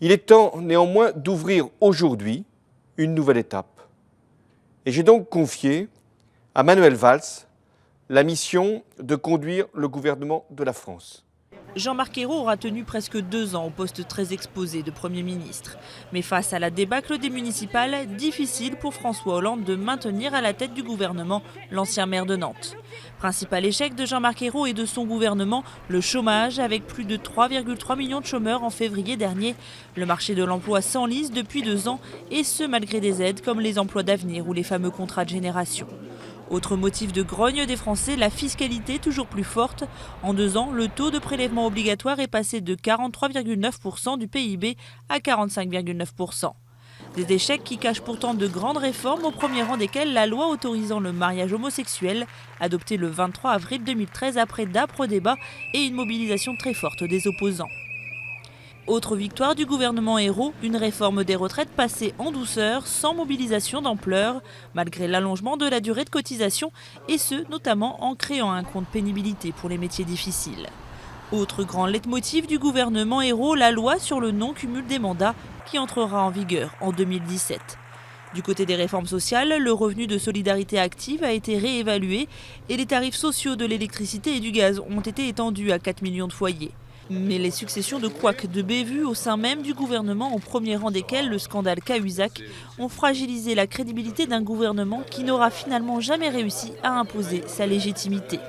Il est temps néanmoins d'ouvrir aujourd'hui une nouvelle étape. Et j'ai donc confié à Manuel Valls la mission de conduire le gouvernement de la France. Jean-Marc Ayrault aura tenu presque 2 ans au poste très exposé de Premier ministre. Mais face à la débâcle des municipales, difficile pour François Hollande de maintenir à la tête du gouvernement l'ancien maire de Nantes. Principal échec de Jean-Marc Ayrault et de son gouvernement, le chômage avec plus de 3,3 millions de chômeurs en février dernier. Le marché de l'emploi s'enlise depuis 2 ans et ce malgré des aides comme les emplois d'avenir ou les fameux contrats de génération. Autre motif de grogne des Français, la fiscalité toujours plus forte. En 2 ans, le taux de prélèvement obligatoire est passé de 43,9% du PIB à 45,9%. Des échecs qui cachent pourtant de grandes réformes, au premier rang desquelles la loi autorisant le mariage homosexuel, adoptée le 23 avril 2013 après d'âpres débats et une mobilisation très forte des opposants. Autre victoire du gouvernement Ayrault, une réforme des retraites passée en douceur, sans mobilisation d'ampleur, malgré l'allongement de la durée de cotisation, et ce, notamment en créant un compte pénibilité pour les métiers difficiles. Autre grand leitmotiv du gouvernement Ayrault, la loi sur le non-cumul des mandats, qui entrera en vigueur en 2017. Du côté des réformes sociales, le revenu de solidarité active a été réévalué et les tarifs sociaux de l'électricité et du gaz ont été étendus à 4 millions de foyers. Mais les successions de couacs de bévues au sein même du gouvernement, au premier rang desquels le scandale Cahuzac, ont fragilisé la crédibilité d'un gouvernement qui n'aura finalement jamais réussi à imposer sa légitimité.